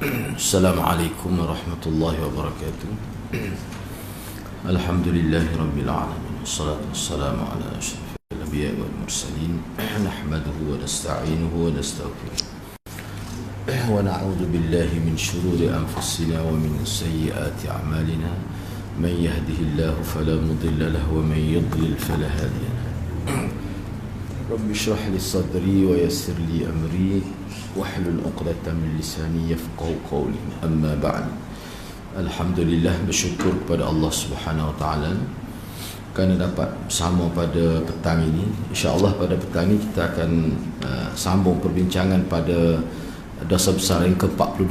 Assalamualaikum warahmatullahi wabarakatuh. Alhamdulillahi rabbil alamin. Wassalatu wassalamu ala asyrafil anbiya'i wal mursalin. Nahmaduhu wa nasta'inuhu wa nastaghfiruh. Wa na'udzu billahi min shururi anfusina wa min sayyiati a'malina. Man yahdihillahu fala mudilla lahu wa man yudlil fala hadiya lahu. Rabbi shrah li sadri wa yassir li amri wahlul 'uqdatam min lisani yafqahu qawli. Amma ba'd. Alhamdulillah, bersyukur kepada Allah Subhanahu wa taala kerana dapat bersama pada petang ini. Insya-Allah pada petang ini kita akan sambung perbincangan pada dosa besar yang ke-42,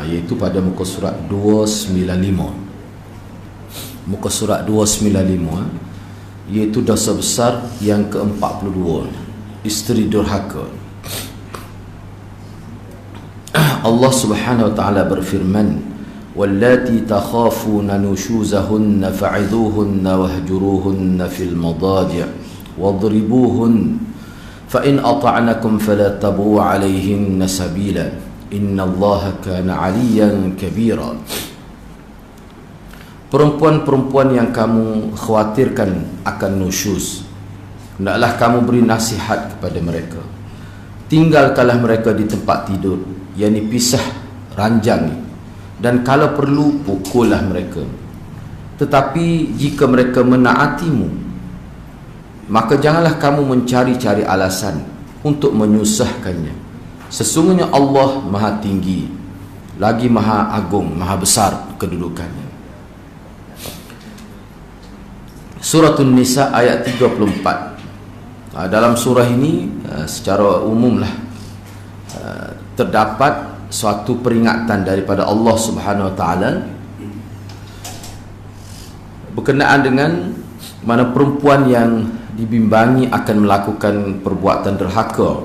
iaitu pada muka surat 295. Muka surat 295 iaitu dosa besar yang ke-42, isteri durhaka. Allah Subhanahu wa taala berfirman, wallati takhafuna nushuzahunna fa'idhuhunna wahjuruhunna fil madaji' wadribuhun fa in ata'nakum fala tabu 'alayhinna sabila innallaha kana 'aliyan kabira. Perempuan-perempuan yang kamu khawatirkan akan nusyuz, hendaklah kamu beri nasihat kepada mereka. Tinggalkanlah mereka di tempat tidur, yakni pisah ranjang, dan kalau perlu pukullah mereka. Tetapi jika mereka menaatimu, maka janganlah kamu mencari-cari alasan untuk menyusahkannya. Sesungguhnya Allah Maha Tinggi, lagi Maha Agung, Maha Besar kedudukannya. Surah An-Nisa ayat 34. Dalam surah ini secara umumlah terdapat suatu peringatan daripada Allah Subhanahu wa taala berkenaan dengan mana perempuan yang dibimbangi akan melakukan perbuatan derhaka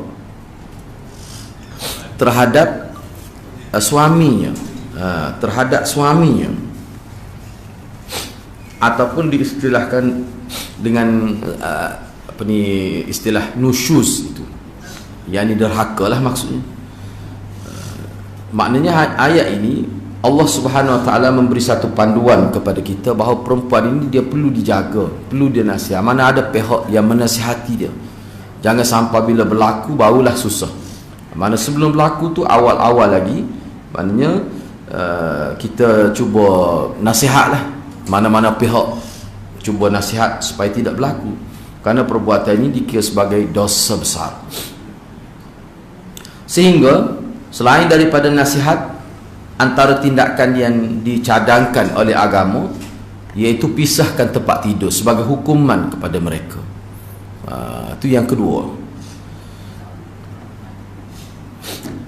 terhadap suaminya, ataupun diistilahkan dengan istilah nusyuz itu, yakni derhaka lah maksudnya. Maknanya ayat ini Allah Subhanahu wa taala memberi satu panduan kepada kita bahawa perempuan ini dia perlu dijaga, perlu dia nasihat. Mana ada pihak yang menasihati dia, jangan sampai bila berlaku barulah susah. Mana sebelum berlaku tu awal-awal lagi, maknanya kita cuba nasihat lah, mana-mana pihak cuba nasihat supaya tidak berlaku, kerana perbuatan ini dikira sebagai dosa besar. Sehingga selain daripada nasihat, antara tindakan yang dicadangkan oleh agama iaitu pisahkan tempat tidur sebagai hukuman kepada mereka. Itu yang kedua.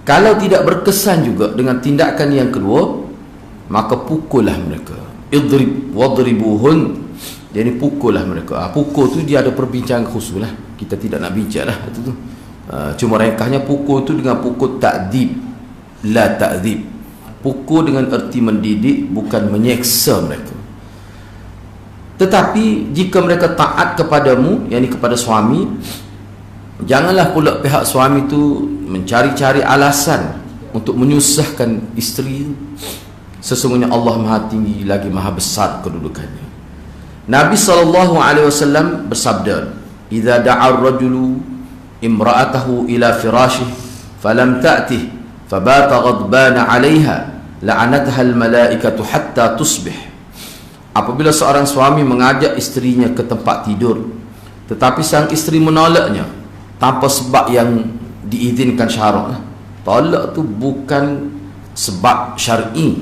Kalau tidak berkesan juga dengan tindakan yang kedua, maka pukullah mereka. Idrib wadribuhun, jadi pukullah mereka. Pukul tu dia ada perbincangan khusus lah, kita tidak nak bincang lah itu tu. Cuma ringkasnya pukul tu dengan pukul ta'dib, la ta'dib. Pukul dengan erti mendidik, bukan menyeksa mereka. Tetapi jika mereka taat kepadamu, yakni kepada suami, janganlah pula pihak suami tu mencari-cari alasan untuk menyusahkan isteri. Sesungguhnya Allah Maha Tinggi, lagi Maha Besar kedudukannya. Nabi SAW bersabda, "Idza da'a ar-rajulu imra'atahu ila firashih falam ta'tih fabata ghadbana 'alayha la'anatha al-malaikatu hatta tusbih." Apabila seorang suami mengajak isterinya ke tempat tidur, tetapi sang isteri menolaknya tanpa sebab yang diizinkan syarak. Tolak tu bukan sebab syar'i,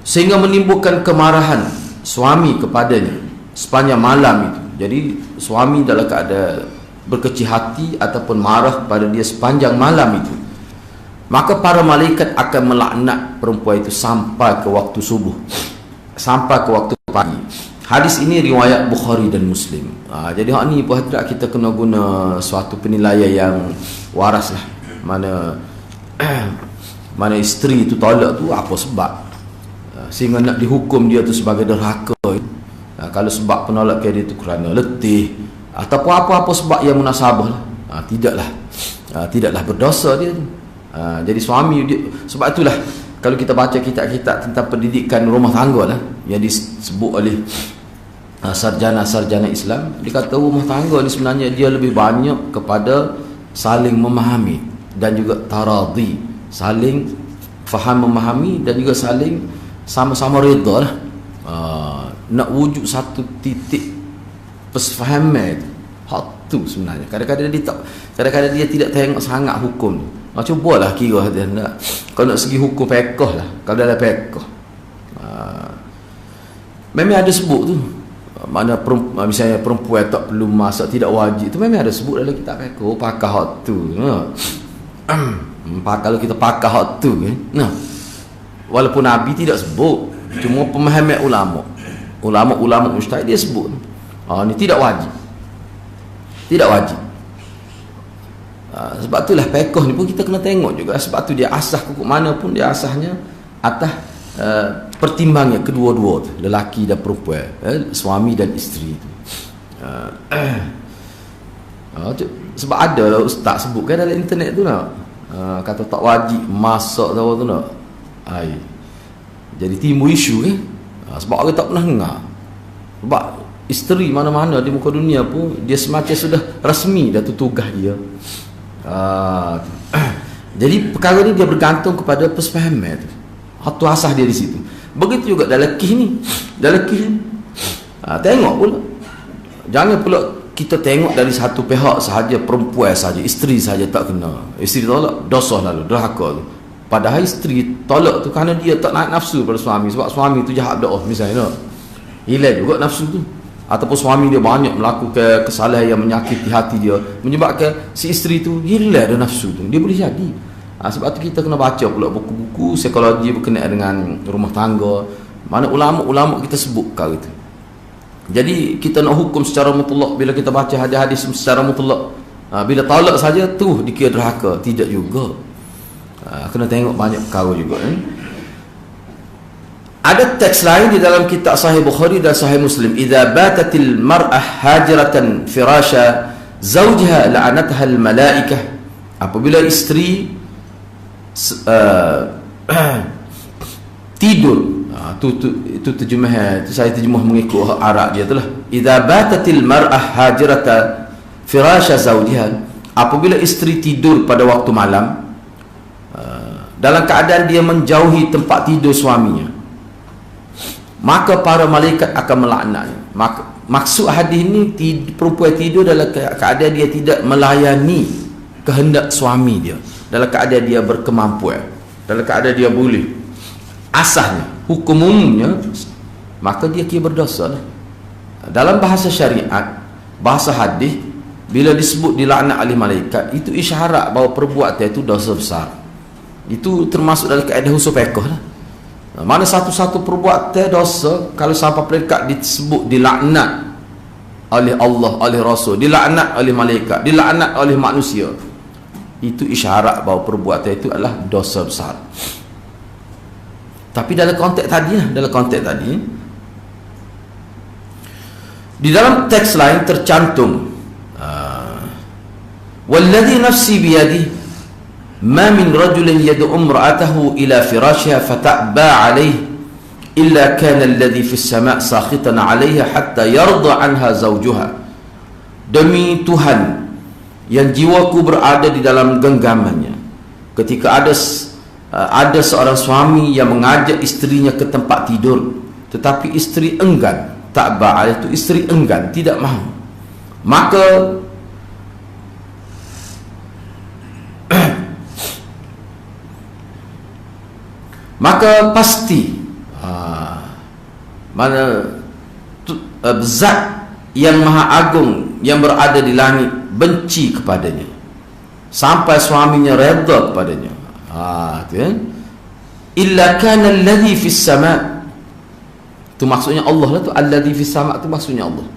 sehingga menimbulkan kemarahan suami kepadanya sepanjang malam itu. Jadi suami dalam keadaan berkecil hati ataupun marah kepada dia sepanjang malam itu, maka para malaikat akan melaknat perempuan itu sampai ke waktu subuh, sampai ke waktu pagi. Hadis ini riwayat Bukhari dan Muslim. Jadi hak ni puhadrat kita kena guna suatu penilaian yang waras lah. Mana isteri itu tolak tu apa sebab, sehingga nak dihukum dia tu sebagai derhaka. Kalau sebab penolak dia tu kerana letih ataupun apa-apa sebab yang munasabah lah, tidaklah berdosa dia tu. Jadi suami dia, sebab itulah kalau kita baca kitab-kitab tentang pendidikan rumah tangga lah yang disebut oleh sarjana-sarjana Islam, dia kata rumah tangga ni sebenarnya dia lebih banyak kepada saling memahami dan juga taradhi, saling faham memahami dan juga saling sama-sama redha lah. Nak wujud satu titik persefahaman itu, hak tu sebenarnya. Kadang-kadang dia tidak tengok sangat hukum. Cubalah kira dia nak, kalau nak segi hukum fiqh lah, kalau dalam fiqh memang ada sebut tu, mana misalnya perempuan tak perlu masak, tidak wajib, tu memang ada sebut dalam kitab fiqh. Pakai hak tu. Kalau kita pakai hak tu walaupun Nabi tidak sebut, cuma pemahaman ulama mujtahid dia sebut. Ni tidak wajib. Sebab itulah fiqh ni pun kita kena tengok juga. Sebab tu dia asah hukum mana pun, dia asahnya atas pertimbangnya kedua-dua tu, lelaki dan perempuan, suami dan isteri tu. Sebab ada lah ustaz sebut kan dalam internet tu nak, kata tak wajib masak tu nak. Jadi timbul isu kan. Sebab orang tak pernah dengar. Sebab isteri mana-mana di muka dunia pun dia semacam sudah rasmi dah tu tugas dia. Jadi perkara ni dia bergantung kepada persefahaman tu. Hatu asah dia di situ. Begitu juga dalam kisah ni. Tengok pula. Jangan pula kita tengok dari satu pihak sahaja, perempuan sahaja, isteri sahaja tak kena. Isteri tolak, dosa lalu, derhaka tu. Padahal isteri tolak tu kerana dia tak naik nafsu pada suami, sebab suami tu jahat dah misalnya. Hilang juga nafsu tu. Ataupun suami dia banyak melakukan kesalahan yang menyakiti hati dia, menyebabkan si isteri tu hilang dah nafsu tu. Dia boleh jadi. Sebab tu kita kena baca pula buku-buku psikologi berkenaan dengan rumah tangga, mana ulama-ulama kita sebut perkara itu. Jadi kita nak hukum secara mutlak bila kita baca hadis-hadis secara mutlak. Bila tolak saja tu dikira derhaka, tidak juga. Kena tengok banyak perkara juga. Ada teks lain di dalam kitab Sahih Bukhari dan Sahih Muslim, idza batatil mar'ah hajratan firasha zawjiha la'anatha al malaikah. Apabila isteri tidur, itu terjemah, itu saya terjemah mengikut Arab dia itulah. Idza batatil mar'ah hajratan firasha zawjiha, apabila isteri tidur pada waktu malam dalam keadaan dia menjauhi tempat tidur suaminya, maka para malaikat akan melaknatnya. Maksud hadis ini, perempuan tidur dalam keadaan dia tidak melayani kehendak suami dia, dalam keadaan dia berkemampuan, dalam keadaan dia boleh, asahnya, hukum umumnya, maka dia kira berdosa lah. Dalam bahasa syariat, bahasa hadis, bila disebut dilaknat oleh malaikat, itu isyarat bahawa perbuatan itu dosa besar. Itu termasuk dalam kaedah usul fiqh lah. Mana satu-satu perbuatan dosa, kalau sampai peringkat disebut dilaknat oleh Allah, oleh Rasul, dilaknat oleh malaikat, dilaknat oleh manusia, itu isyarat bahawa perbuatan itu adalah dosa besar. Tapi dalam konteks tadi, di dalam teks lain tercantum, walladhi nafsi biyadihi ma min rajulin yad'u imra'atahu ila firashiha fata'ba 'alayhi illa kana alladhi fis sama' sakhitan 'alayha hatta yarda 'anha zawjuha. Demi Tuhan yang jiwaku berada di dalam genggamannya, ketika ada seorang suami yang mengajak isterinya ke tempat tidur, tetapi isteri enggan, ta'ba, itu isteri enggan, tidak mahu, maka pasti zat yang maha agung yang berada di langit benci kepadanya sampai suaminya redha kepadanya. Illa kana alladhi fis sama', tu maksudnya Allah lah tu. Alladhi fis sama' tu maksudnya Allah.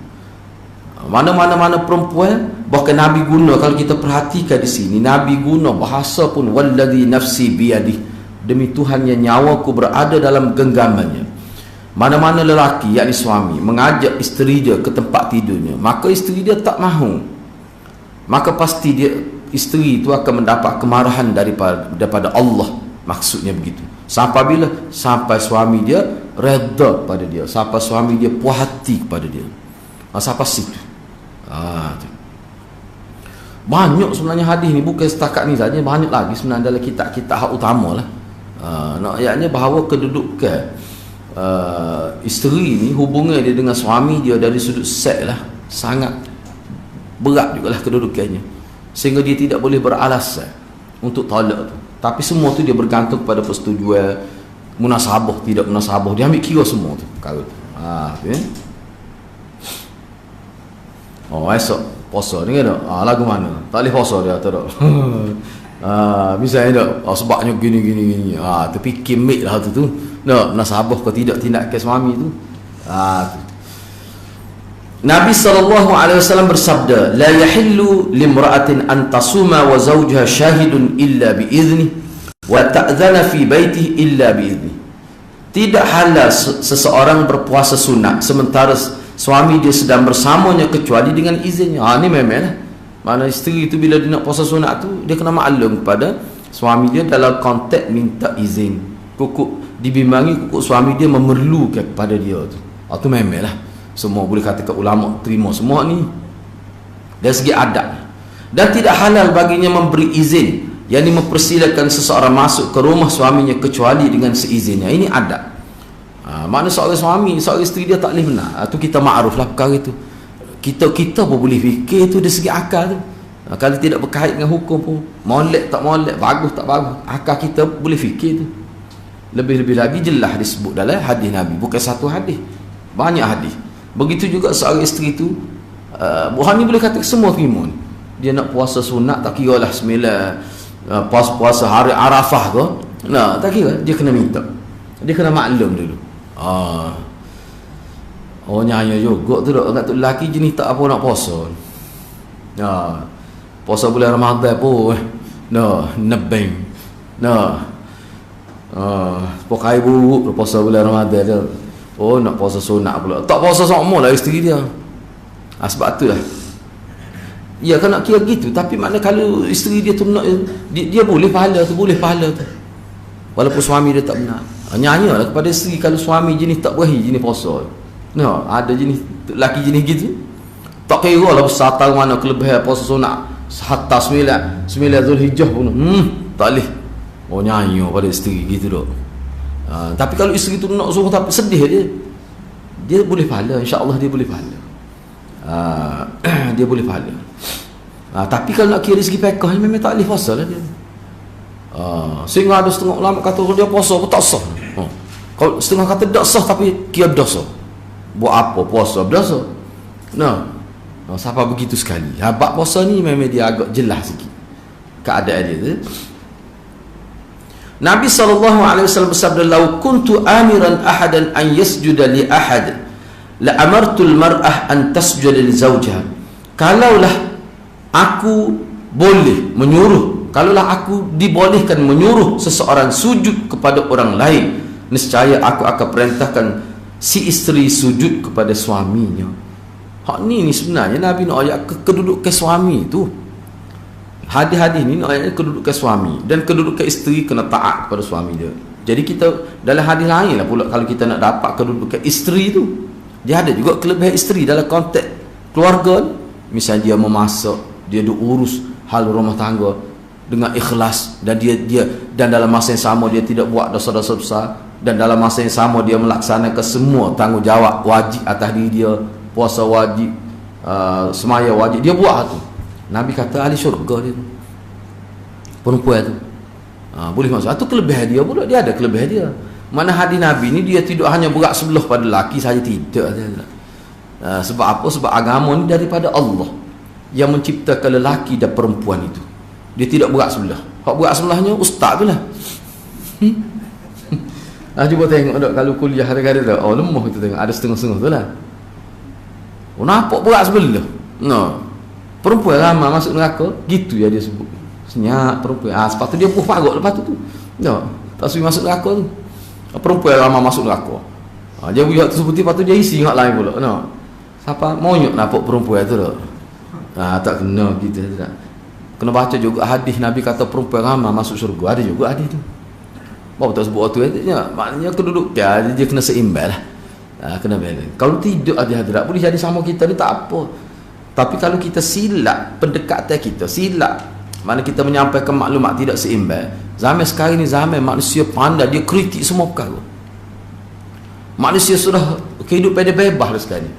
Mana-mana perempuan, bahkan Nabi guna, kalau kita perhatikan di sini, Nabi guna bahasa pun walladhi nafsi biyadihi, demi Tuhan yang nyawaku berada dalam genggamannya. Mana-mana lelaki, yakni suami, mengajak isteri dia ke tempat tidurnya, maka isteri dia tak mahu, maka pasti dia isteri itu akan mendapat kemarahan daripada Allah. Maksudnya begitu. Sampai bila? Sampai suami dia reda pada dia, sampai suami dia puas hati kepada dia. Sampai situ. Tu. Banyak sebenarnya hadis ni, bukan setakat ni saja, banyak lagi sebenarnya dalam kitab-kitab hak utama lah. Ayatnya bahawa kedudukan isteri ni, hubungan dia dengan suami dia dari sudut seks lah, sangat berat jugalah kedudukannya, sehingga dia tidak boleh beralasan untuk tolak tu. Tapi semua tu dia bergantung kepada persetujuan, munasabah tidak munasabah, dia ambil kira semua tu perkara tu. Tu esok puasa ni kan, lagu mana tak boleh puasa dia tak tak. Misalnya tak, sebabnya gini terfikir mik lah tu munasabah ke tidak tindakan suami tu. Nabi SAW bersabda, la yahillu limra'atin an tasuma wa zawjuha syahidun illa bi'izni wa ta'zana fi baitihi illa bi'izni. Tidak halal seseorang berpuasa sunat sementara suami dia sedang bersamanya kecuali dengan izinnya. Ni memanglah, mana isteri tu bila dia nak puasa sunat tu, dia kena maklum kepada suami dia dalam konteks minta izin. Kukuk dibimbangi, kukuk suami dia memerlukan kepada dia tu. Tu memanglah, semua boleh katakan ulama terima semua ni dari segi adab. Dan tidak halal baginya memberi izin, yang mempersilakan seseorang masuk ke rumah suaminya kecuali dengan seizinnya. Ini adab. Makna seorang suami, seorang isteri dia tak boleh benar. Tu kita makruf lah perkara itu. Kita pun boleh fikir tu dari segi akal tu. Kalau tidak berkait dengan hukum pun, molek tak molek, bagus tak bagus, akal kita boleh fikir tu. Lebih-lebih lagi jelas disebut dalam hadis Nabi, bukan satu hadis, banyak hadis. Begitu juga seorang isteri tu, buhan ni boleh kata semua terima ni. Dia nak puasa sunat, tak kira lah puasa hari Arafah ke, tak kira, dia kena minta, dia kena maklum dulu. Nyanyi juga tu kat tu lelaki jenis tak apa nak puasa. Puasa bulan Ramadan pun nebeng. Pakai buruk puasa bulan Ramadan tu. Nak puasa sunat pula. Tak puasa sama lah isteri dia. Sebab tu lah. Ya kan nak kira gitu. Tapi makna kalau isteri dia tu nak, dia boleh pahala tu, boleh pahala tu, walaupun suami dia tak benar. Nyanyi lah kepada isteri kalau suami jenis tak berahi, jenis puasa. Ada jenis lelaki jenis gitu, tak kira lah besar tahun mana kelebihan puasa sunat hatta 9 Zulhijjah pun tak boleh. Nyanyi pada isteri gitu dok. Tapi kalau isteri tu nak suruh tapi sedih dia boleh pahala, insya-Allah dia boleh pahala. Dia boleh pahala. Tapi kalau nak kira segi fiqh memang tak boleh puasa lah dia. Sehingga ada setengah ulama kata dia puasa pun tak sah. Kalau setengah kata tak sah tapi kira dosa. Buat apa puasa berdosa? Siapa begitu sekali. Bab puasa ni memang dia agak jelas sikit keadaan dia tu. Nabi SAW bersabda, "Lau kuntu amiran ahadan an yasjuda li ahad, la amartul mar'ah an tasjuda li zawjiha." Kalaulah aku boleh menyuruh, kalaulah aku dibolehkan menyuruh seseorang sujud kepada orang lain, nescaya aku akan perintahkan si isteri sujud kepada suaminya. Hak ni sebenarnya Nabi nak ayat kedudukan suami tu. Hadis-hadis ni nak ayat kedudukan suami, dan kedudukan isteri kena taat kepada suami dia. Jadi kita dalam hadis lain lah pula, kalau kita nak dapat kedudukan isteri tu, dia ada juga kelebihan isteri dalam konteks keluarga. Misalnya dia memasak, dia urus hal rumah tangga dengan ikhlas, dan dia dan dalam masa yang sama dia tidak buat dosa-dosa besar, dan dalam masa yang sama dia melaksanakan semua tanggungjawab wajib atas diri dia, puasa wajib, semaya wajib, dia buat tu. Nabi kata ahli syurga dia tu, perempuan tu boleh masuk. Itu kelebihan dia pula, dia ada kelebihan dia. Mana hadis Nabi ni dia tidak hanya berat sebelah pada lelaki saja, tidak. Sebab apa? Sebab agama ni daripada Allah yang menciptakan lelaki dan perempuan itu. Dia tidak berat sebelah. Hak berat sebelahnya ustaz tu lah. Cuba tengok dok, kalau kuliah hari-hari tu, lemah kita tengok, ada setengah-setengah tu lah. Nampak berat sebelah. Perempuan ramai masuk neraka, gitu ya dia sebut. Senyap perempuan. Sepatutnya dia puh parut lepas tu. Tak suruh masuk neraka tu. Perempuan ramai masuk neraka. Dia buat tu seperti patut dia isi hak lain pula. Siapa monyok nampak perempuan tu dak. Tak kena kita tak. Kena baca juga hadis Nabi kata perempuan ramah masuk syurga. Ada juga hadis tu. Bapak tak sebut waktu maknanya kedudukan dia kena seimbang lah. Kena balance. Kalau tidak ada hadirat boleh jadi sama kita ni tak apa. Tapi kalau kita silap pendekatan kita, silap mana kita menyampaikan maklumat tidak seimbang. Zaman sekarang ni zaman manusia pandai, dia kritik semua perkara. Manusia sudah kehidupan dia bebas dah sekarang ni.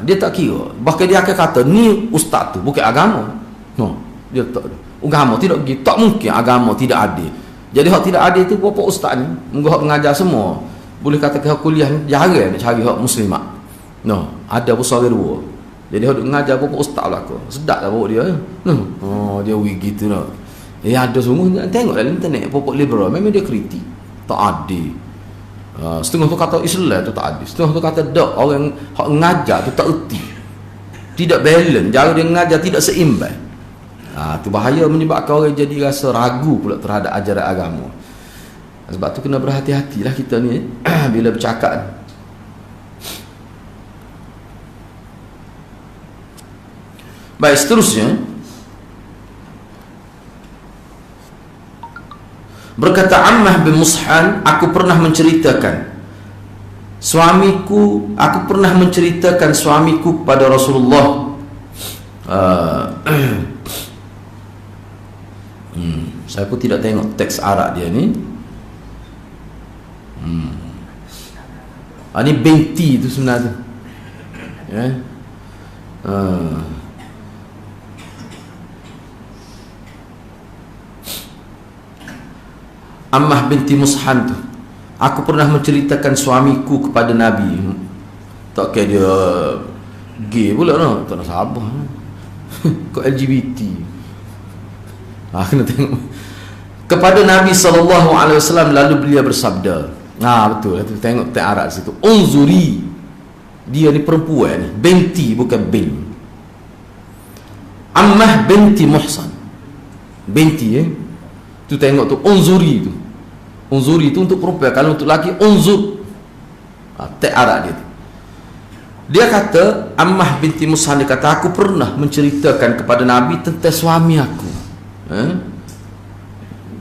Dia tak kira. Bahkan dia akan kata ni ustaz tu bukan agama. No, dia tak. Agama tidak begitu. Tak mungkin agama tidak adil. Jadi hak tidak adil tu berapa ustaz ni hak mengajar semua. Boleh kata hak kuliah jarang nak cari hak muslimat. No, ada besar dua. Jadi hak mengajar berapa ustaz belaka. Sedaplah bawa dia. Oh, dia gitu lah. Ada semua tengok dalam internet pokok liberal memang dia kritik. Tak adil. Setengah tu kata Islam tu tak adil. Setengah tu kata dak orang hak mengajar tu tak erti. Tidak balance, cara dia mengajar tidak seimbang. Tu bahaya menyebabkan orang jadi rasa ragu pula terhadap ajaran agama. Sebab tu kena berhati-hatilah kita ni bila bercakap. Baik, seterusnya berkata Ammah bin Mushan, aku pernah menceritakan suamiku pada Rasulullah. Saya pun tidak tengok teks Arab dia ni. Ini binti tu sebenarnya. Ya. Ammah binti Mushan tu, aku pernah menceritakan suamiku kepada Nabi. Tak kira dia gay pula no? Tak nak sabar. Kau LGBT. Kena tengok. Kepada Nabi SAW, lalu beliau bersabda. Betul tu. Tengok teks Arab situ. Unzuri. Dia ni perempuan ni. Binti bukan bin. Ammah binti Muhsan. Binti tu tengok tu. Unzuri tu. Unzuri tu untuk perempuan. Kalau untuk lelaki unzur. Teks Arab dia tu. Dia kata Ammah binti Muhsan, dia kata aku pernah menceritakan kepada Nabi tentang suami aku.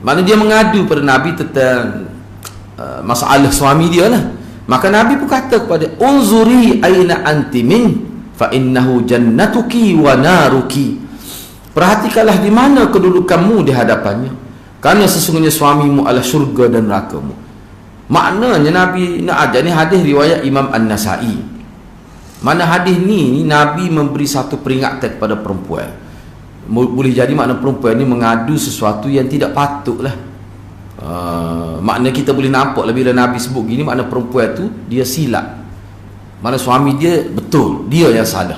Mana dia mengadu pada Nabi tentang masalah suami dia lah. Maka Nabi pun kata kepada unzuri aina anti min fa innahu jannatuki wa naruki. Perhatikanlah di mana kedudukanmu di hadapannya, kerana sesungguhnya suamimu adalah syurga dan nerakamu. Maknanya Nabi nak ajar ni hadis riwayat Imam An-Nasai. Mana hadis ni Nabi memberi satu peringatan kepada perempuan. Boleh jadi makna perempuan ni mengadu sesuatu yang tidak patut lah. Makna kita boleh nampak lah bila Nabi sebut gini, makna perempuan tu dia silap. Makna suami dia betul, dia yang salah.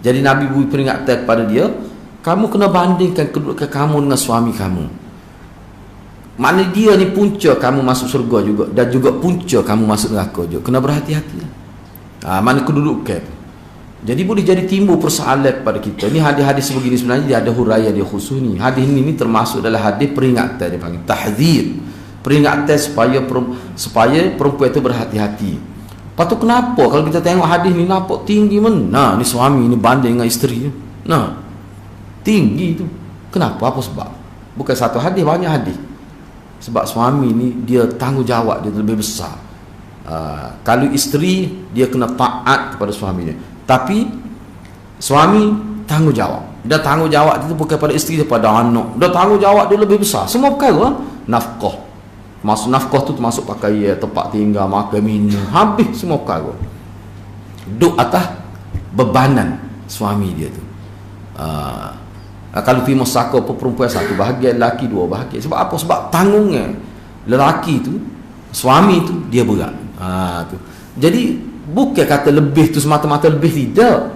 Jadi Nabi beri peringatan kepada dia, kamu kena bandingkan kedudukan kamu dengan suami kamu. Makna dia ni punca kamu masuk syurga juga, dan juga punca kamu masuk neraka juga. Kena berhati-hati lah. Makna kedudukan. Jadi boleh jadi timbul persoalan kepada kita. Ni hadis-hadis sebegini sebenarnya dia ada huraian dia khusus ni. Hadis ni termasuk dalam hadis peringatan, dia panggil tahdzir. Peringatan supaya perempuan itu berhati-hati. Lepas tu kenapa kalau kita tengok hadis ni nampak tinggi mana? Ni suami ni banding dengan isteri. Tinggi tu. Kenapa? Apa sebab? Bukan satu hadis, banyak hadis. Sebab suami ni dia tanggungjawab dia lebih besar. Kalau isteri dia kena taat kepada suaminya. Tapi suami tanggungjawab. Dia tanggungjawab itu bukan pada isteri, pada anak. Dia tanggungjawab dia lebih besar. Semua perkara nafkah. Masuk nafkah tu termasuk pakaian, tempat tinggal, makan, minum, habis semua perkara. Duduk atas bebanan suami dia tu. Kalau pergi musaka perempuan satu bahagian, lelaki dua bahagian. Sebab apa? Sebab tanggungnya lelaki tu, suami tu dia berat. Tu. Jadi bukan kata lebih tu semata-mata lebih, tidak.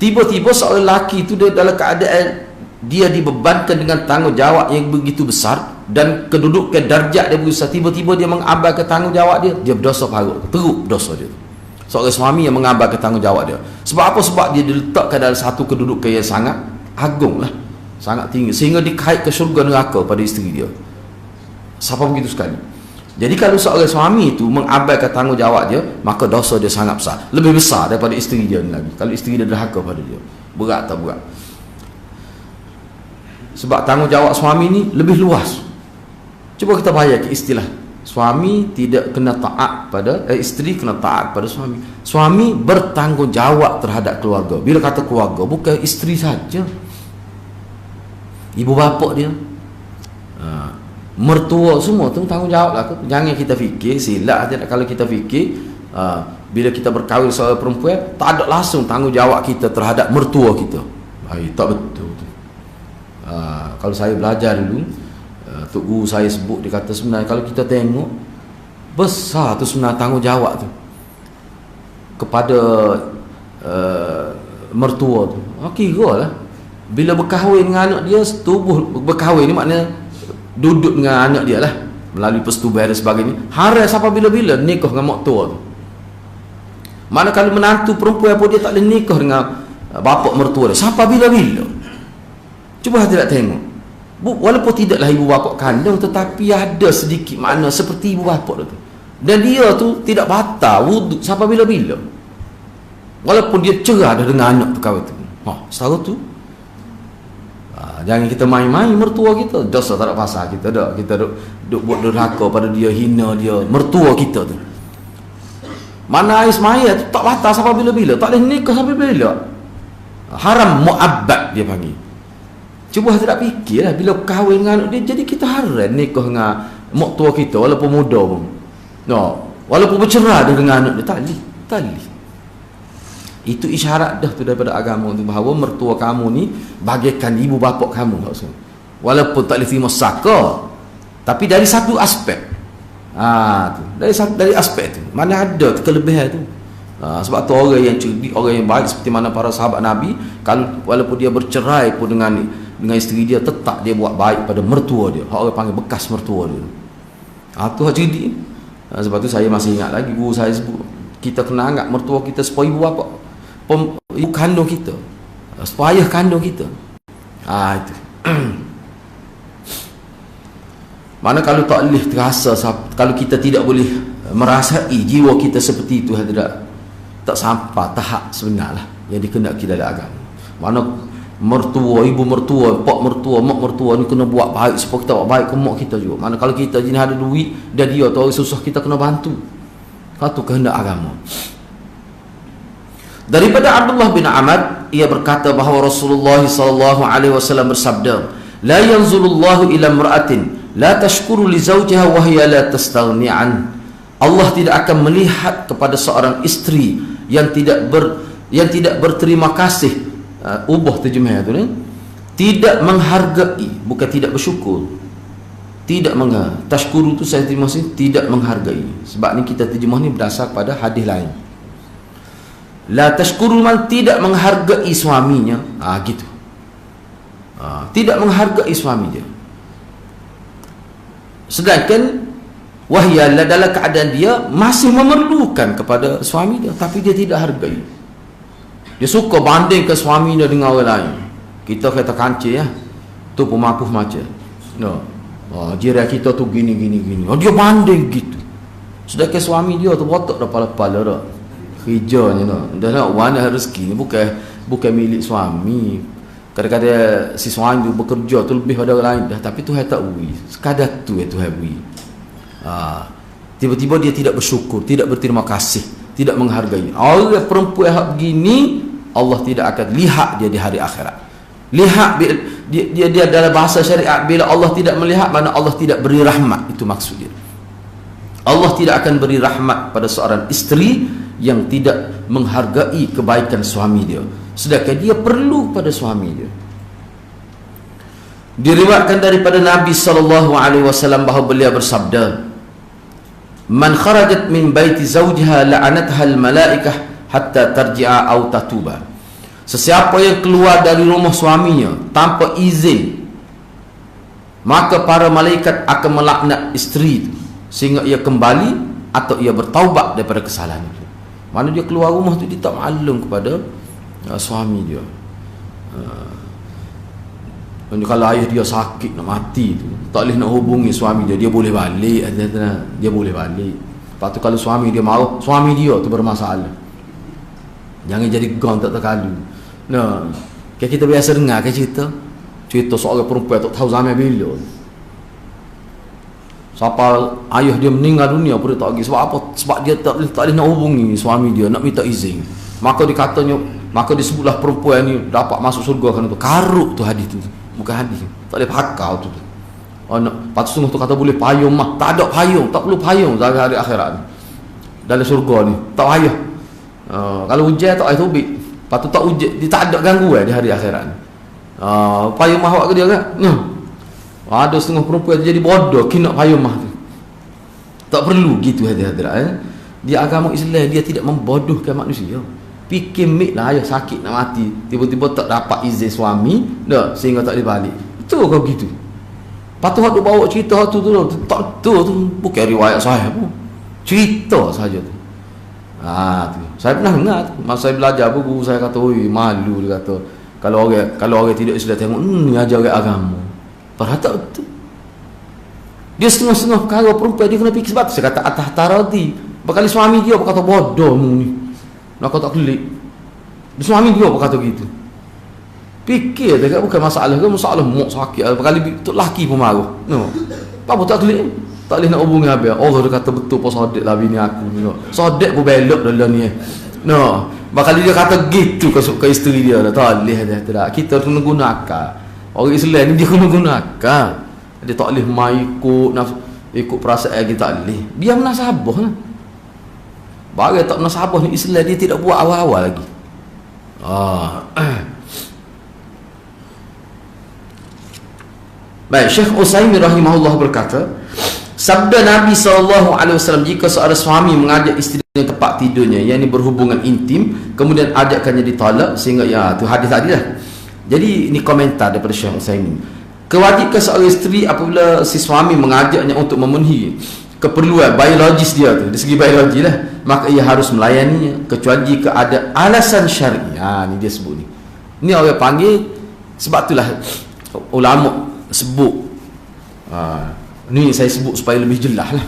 Tiba-tiba seorang lelaki tu dia dalam keadaan dia dibebankan dengan tanggungjawab yang begitu besar, dan kedudukan darjat dia besar, tiba-tiba dia mengabaikan tanggungjawab dia berdosa parut, teruk dosa dia. Seorang suami yang mengabaikan tanggungjawab dia. Sebab apa? Sebab dia diletakkan dalam satu kedudukan yang sangat agung lah, sangat tinggi, sehingga dikait ke syurga neraka pada isteri dia. Siapa begitu sekali. Jadi kalau seorang suami itu mengabaikan tanggungjawab dia, maka dosa dia sangat besar, lebih besar daripada isteri dia lagi. Kalau isteri dia derhaka pada dia, Berat tak berat? Sebab tanggungjawab suami ni lebih luas. Cuba kita bayangkan istilah suami tidak kena taat pada isteri kena taat pada suami. Suami bertanggungjawab terhadap keluarga. Bila kata keluarga, bukan isteri saja, ibu bapa dia, mertua, semua tu tanggungjawab lah. Jangan kita fikir silap aja kalau kita fikir bila kita berkahwin seorang perempuan tak ada langsung tanggungjawab kita terhadap mertua kita. Tak betul tu. Kalau saya belajar dulu, Tok Guru saya sebut, dia kata sebenarnya kalau kita tengok besar tu sebenarnya tanggungjawab tu kepada mertua tu. Kira lah bila berkahwin dengan anak dia, setubuh berkahwin ni maknanya duduk dengan anak dia lah melalui persetubuhan dan sebagainya. Haras sampai bila-bila nikah dengan mak tua tu. Mana kalau menantu perempuan pun dia tak boleh nikah dengan bapa mertua dia sampai bila-bila. Cuba tidak tengok. Walaupun tidaklah ibu bapa kandung, tetapi ada sedikit makna seperti ibu bapa tu. Dan dia tu tidak batal wuduk sampai bila-bila. Walaupun dia cerah dah dengan anak tu kau tu. Setara tu. Jangan kita main-main mertua kita. Dosa tak ada pasal kita dah. Kita duk buat durhaka pada dia, hina dia, mertua kita tu. Mana ais maya tu tak batal sampai bila-bila. Tak boleh nikah sampai bila-bila. Haram mu'abbad dia panggil. Cuba tidak fikirlah bila kahwin dengan anak dia, jadi kita haram nikah dengan mak tua kita walaupun muda pun. Walaupun bercerai dengan anak dia, tak boleh. Itu isyarat dah tu daripada agama tu bahawa mertua kamu ni bagaikan ibu bapa kamu maksud. Walaupun tak boleh terima saka, tapi dari satu aspek. Dari aspek tu. Mana ada kelebihan tu. Sebab tu orang yang cerdik, orang yang baik seperti mana para sahabat Nabi, kalau walaupun dia bercerai pun dengan isteri dia, tetap dia buat baik pada mertua dia. Orang panggil bekas mertua dia. Tu hak cerdik. Sebab tu saya masih ingat lagi guru saya sebut, kita kena anggap mertua kita sebagai ibu bapa, ibu kandung kita, sebagai ayah kandung kita. Itu. Mana kalau tak boleh terasa, kalau kita tidak boleh merasai jiwa kita seperti itu, tak sampai tahap sebenarlah yang dikehendaki dalam agama. Mana mertua, ibu mertua, pak mertua, mak mertua ni kena buat baik supaya kita buat baik ke mak kita juga. Mana kalau kita jenis ada duit dan dia tu orang susah, kita kena bantu. Itu kehendak agama. Daripada Abdullah bin Amr, ia berkata bahawa Rasulullah SAW bersabda, la yanzurullahu ila imra'atin la tashkuru li zawjiha wa hiya la tastaghni an. Allah tidak akan melihat kepada seorang isteri yang tidak berterima kasih. Ubah terjemahan tu ni, tidak menghargai, bukan tidak bersyukur. Tidak tashkuru tu saya terima sini tidak menghargai. Sebab ni kita terjemah ni berdasar pada hadis lain. La tashkuru man tidak menghargai suaminya. Gitu. Tidak menghargai suami dia. Sedangkan wahyala dalam keadaan dia masih memerlukan kepada suami dia, tapi dia tidak hargai. Dia suka banding ke suami dia dengan orang lain. Kita kata kancil ya, tu pemakuh macam jiran kita tu gini. Dia banding gitu. Sedangkan suami dia tu botak dah pala-pala dah. Kerjanya dah nak warna rezeki ni bukan milik suami. Kadang-kadang si suami tu bekerja tu lebih pada orang lain dah, tapi Tuhan tak beri. Sekadar tu yang Tuhan beri. Tiba-tiba dia tidak bersyukur, tidak berterima kasih, tidak menghargai. Orang perempuan hak begini, Allah tidak akan lihat dia di hari akhirat. Lihat dia dalam bahasa syariat, bila Allah tidak melihat, mana Allah tidak beri rahmat. Itu maksud dia. Allah tidak akan beri rahmat pada seorang isteri yang tidak menghargai kebaikan suami dia, sedangkan dia perlu pada suami dia. Diriwayatkan daripada Nabi SAW bahawa beliau bersabda, man kharajat min baiti zawjiha la'anatha al-malaikah hatta tarji'a aw tatuba. Sesiapa yang keluar dari rumah suaminya tanpa izin, maka para malaikat akan melaknat isteri itu sehingga ia kembali atau ia bertaubat daripada kesalahan itu. Mana dia keluar rumah tu dia tak maklum kepada suami dia. Kalau ayah dia sakit nak mati tu, tak boleh nak hubungi suami dia, dia boleh balik. Dia boleh balik. Lepas tu kalau suami dia marah, suami dia tu bermasalah. Jangan jadi gong tak terkalu. Nah, kayak kita biasa dengar kan cerita seorang perempuan tak tahu zaman bila. Siapa ayah dia meninggal dunia pun dia tak pergi. Sebab apa? Sebab dia tak boleh nak hubungi suami dia, nak minta izin. Maka disebutlah perempuan ni dapat masuk surga kerana tu. Karuk tu hadis tu. Bukan hadis. Tak boleh pakau tu. Oh, lepas tu tu kata boleh payung mah. Tak ada payung, tak perlu payung hari akhirat ni. Dalam surga ni tak payah. Kalau hujan tak payah tubik. Lepas tu tak hujan, dia tak ada gangguan di hari akhirat ni. Payung mah awak ke dia kan? Ada setengah perempuan jadi bodoh kena payung mah tu. Tak perlu gitu hadirat. Dia agama Islam, dia tidak membodohkan manusia. Fikir mik lah ayah sakit nak mati, tiba-tiba tak dapat izin suami dah sehingga tak boleh balik. Betul kau gitu. Patut hak bawa cerita tu tak tu bukan riwayat saya pun. Cerita saja tu. Tu. Saya pernah dengar tu. Masa saya belajar pun guru saya kata, "Oi, malu," dia kata. Kalau orang tidak sudah tengok, ni ajar orang agama. Padahal tak betul. Dia setengah-setengah perkara perempuan dia kena fikir sebab tu saya kata atas taradi. Berkali suami dia berkata bodoh mu ni. Nak kau tak kelik. Suami dia berkata gitu. Fikir dekat bukan masalah ke masalah mak sakit. Berkali tu lelaki pun marah. No. Apa tak kelik? Tak boleh nak hubungi habis. Allah dia kata betul pas sodet lah bini aku ni. Sodet pun belok dalam ni. No. Berkali dia kata gitu ke isteri dia. Tak boleh dah. Kita kena gunakan. Orang Islam ni dia kena gunakan. Dia tak boleh mai ikut perasaan kita, tak boleh. Dia menasabah lah. Bagi tak menasabah ni Islam dia tidak buat awal-awal lagi. Baik, Syekh Utsaimin rahimahullah berkata, sabda Nabi SAW, jika seorang suami mengajak isterinya tempat tidurnya, yang ini berhubungan intim, kemudian ajakkannya ditolak, sehingga tu hadis tadi lah. Jadi ini komentar daripada Syekh Utsaimin. Kewajiban seorang isteri apabila si suami mengajaknya untuk memenuhi keperluan biologis dia tu, dari segi biologi lah, maka ia harus melayaninya kecuali jika ada alasan syar'i. Ni dia sebut ni. Ni orang panggil, sebab itulah ulama sebut. Ni saya sebut supaya lebih jelas lah.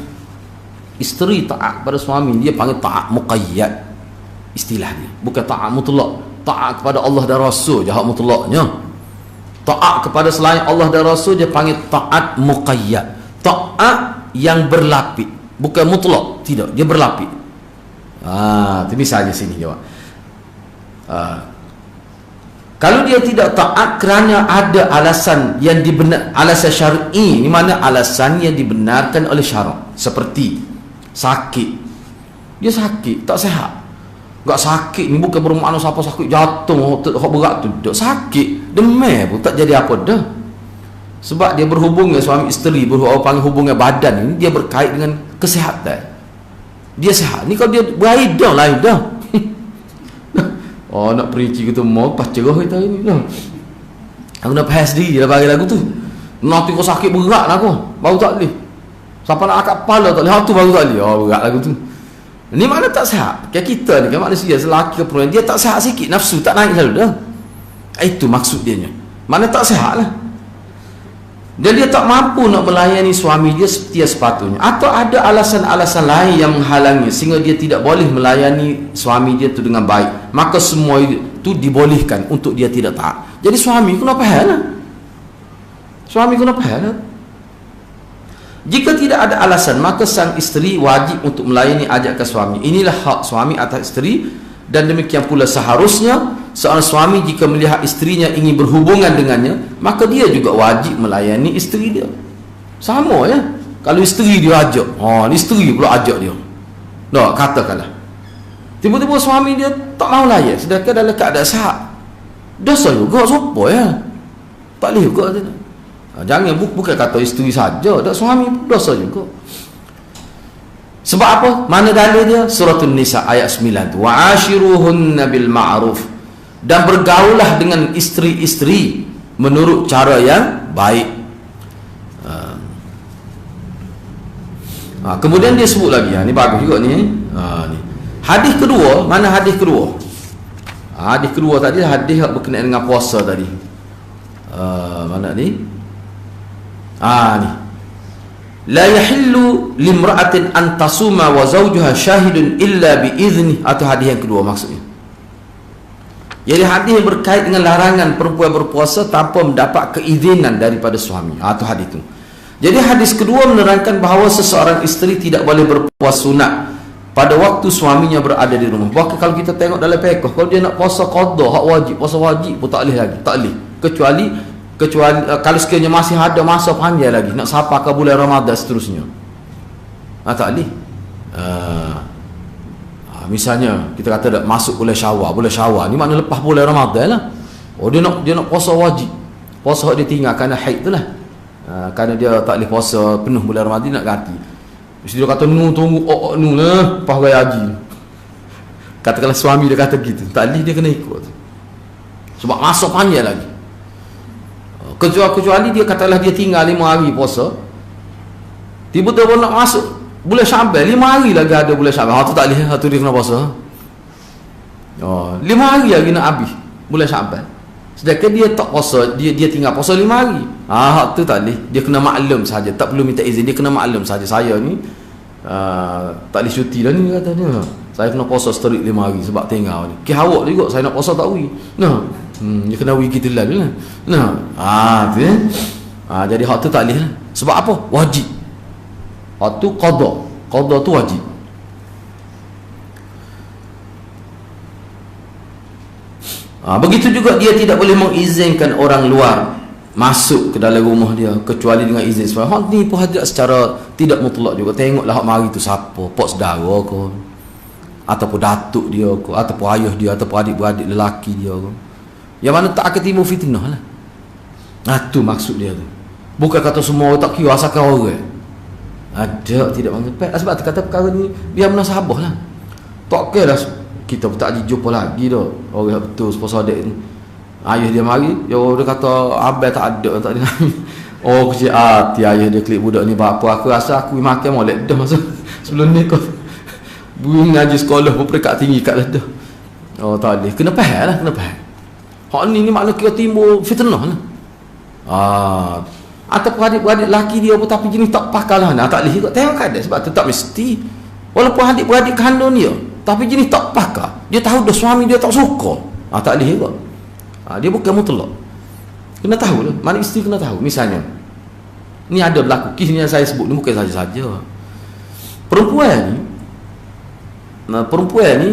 Isteri taat pada suami dia panggil taat muqayyad, istilah dia. Bukan taat mutlak. Taat kepada Allah dan Rasul je hak mutlaknya. Taat kepada selain Allah dan Rasul dia panggil taat muqayyad. Taat yang berlapis, bukan mutlak, tidak, dia berlapis. Itu misalnya sini jawab. Kalau dia tidak taat kerana ada alasan yang alasan syar'i, ni mana alasan yang dibenarkan oleh syarak, seperti sakit. Dia sakit, tak sihat. Tak sakit ni bukan bermakna siapa sakit jatuh hak berat tu. Tak sakit, demam pun tak jadi apa dah. Sebab dia berhubungan suami isteri, panggil hubungan badan ni, dia berkait dengan kesihatan. Dia sihat. Ni kalau dia berair dah lain dah. Nak perinci kita mau pas cerah kita ni dah. Aku nak faham sendiri dah bagi lagu tu. Nanti kau sakit berat lah kau, baru tak boleh. Siapa nak angkat kepala tak boleh, tu baru tak boleh. Berat lagu tu. Ni makna tak sihat. Kayak kita ni kan manusia, selaki ke perempuan, dia tak sihat sikit, nafsu tak naik selalu dah. Itu maksud dia nya. Makna tak sihat lah. Dan dia tak mampu nak melayani suami dia seperti sepatutnya, atau ada alasan-alasan lain yang menghalangi sehingga dia tidak boleh melayani suami dia tu dengan baik, maka semua itu dibolehkan untuk dia tidak taat. Jadi suami kena faham lah. Suami kena faham lah. Jika tidak ada alasan, maka sang isteri wajib untuk melayani ajakan suami. Inilah hak suami atas isteri, dan demikian pula seharusnya seorang suami jika melihat isterinya ingin berhubungan dengannya, maka dia juga wajib melayani isteri dia. Sama ya. Kalau isteri dia ajak, isteri pula ajak dia. Katakanlah tiba-tiba suami dia tak mau layan, sedangkan dalam keadaan sihat, dosa juga siapa ya? Tak boleh juga. Jangan bukan kata isteri saja, tak, suami pun dosa juga. Sebab apa? Mana dalil dia? Suratul Nisa ayat 9 tu. Wa ashiruhunna bil ma'ruf, dan bergaulah dengan isteri-isteri menurut cara yang baik. Kemudian dia sebut lagi, ni bagus juga ni. Ni hadis kedua. Mana hadis kedua? Hadis kedua tadi hadis berkenaan dengan puasa tadi. Mana ni? Ni la yahillu limra'atin an tasuma wa zawjuha syahidun illa bi idzni, atau hadis yang kedua maksudnya. Jadi hadis yang berkait dengan larangan perempuan berpuasa tanpa mendapat keizinan daripada suami. Itu hadis itu. Jadi hadis kedua menerangkan bahawa seseorang isteri tidak boleh berpuasa sunat pada waktu suaminya berada di rumah. Bahkan kalau kita tengok dalam fiqh, kalau dia nak puasa qada, hak wajib, puasa wajib pun tak boleh lagi, tak boleh. Kecuali kalau sekiranya masih ada masa panjang lagi nak sampai ke bulan Ramadan seterusnya. Tak boleh. Misalnya kita kata dah masuk bulan Syawal ni makna lepas bulan Ramadan lah. Dia nak puasa wajib. Puasa dia tinggal kerana haid tu lah. Kerana dia tak boleh puasa penuh bulan Ramadan nak ganti. Mesti dia kata tunggu lah lepas raya haji. Katakanlah suami dia kata gitu, tak boleh, dia kena ikut. Sebab masa panjang lagi. Kecuali dia katalah dia tinggal 5 hari puasa. Tiba-tiba nak masuk bulan Syaban, 5 hari lagi ada bulan Syaban. Tu tak boleh, tu dia kena puasa. 5 hari lagi nak habis bulan Syaban. Sedangkan dia tak puasa, dia tinggal puasa 5 hari. Tu tak boleh. Dia kena maklum saja, tak perlu minta izin, dia kena maklum saja. Saya ni tak boleh cuti dah ni katanya. Saya kena puasa strict 5 hari sebab tinggal ni. Awak juga saya nak puasa tak wi. Dia kena wi kita lah. Tu jadi hak tu tak boleh lah. Sebab apa? Wajib. Hak tu qada. Qada tu wajib. Begitu juga dia tidak boleh mengizinkan orang luar masuk ke dalam rumah dia kecuali dengan izin sebab hak ni pun hadrat secara tidak mutlak juga. Tengoklah hak mari tu siapa, pak saudara ke, ataupun datuk dia ke, ataupun ayah dia, ataupun adik-beradik lelaki dia ke, yang mana tak akan timbul fitnah lah. Tu maksud dia tu. Bukan kata semua orang tak kira asalkan orang ada tidak mengepek. Sebab tu kata perkara ni biar munasabah lah. Tak kira dah kita pun tak jumpa lagi dah orang betul sepuluh adik ni. Ayah dia mari, dia kata abang tak ada, tak ada. Kecil hati ayah dia klik budak ni bapa aku rasa aku makan molek dah masa sebelum ni kau bunyi ngaji sekolah pun peringkat tinggi kat dah. Tak boleh, kena faham lah, kena faham. Hak ni makna kira timbul fitnah lah. Ataupun adik-beradik lelaki dia pun tapi jenis tak pakar lah. Tak boleh juga tengok kadang sebab tu tak mesti. Walaupun adik-beradik kandung dia tapi jenis tak pakar, dia tahu dah suami dia tak suka, tak boleh juga. Dia bukan mutlak. Kena tahu lah, mana isteri kena tahu. Misalnya ni ada berlaku kes ni yang saya sebut ni bukan saja-saja. Perempuan ni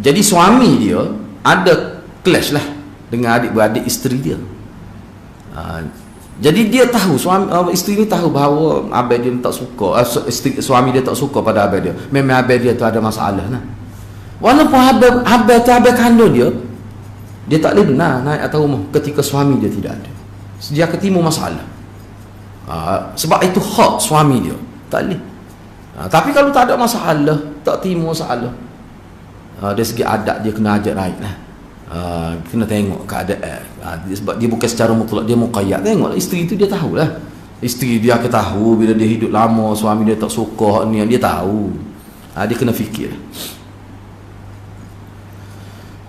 jadi suami dia ada clash lah dengan adik-beradik isteri dia. Jadi dia tahu isteri ni tahu bahawa abang dia tak suka, suami dia tak suka pada abang dia. Memang abang dia tu ada masalah lah. Walaupun abang tu abang kandung dia tak boleh benar naik atas rumah ketika suami dia tidak ada. Dia ketimbul masalah. Sebab itu hak suami dia, tak boleh. Tapi kalau tak ada masalah, tak timbul masalah, dari segi adat dia kena ajak naik lah. Kena tengok keadaan. Sebab dia bukan secara mutlak, dia muqayyad. Tengoklah isteri tu, dia tahulah. Isteri dia akan tahu bila dia hidup lama suami dia tak suka ni, dia tahu. Dia kena fikir.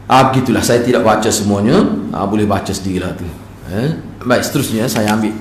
Begitulah, saya tidak baca semuanya. Boleh baca sendirilah tu. Baik, seterusnya saya ambil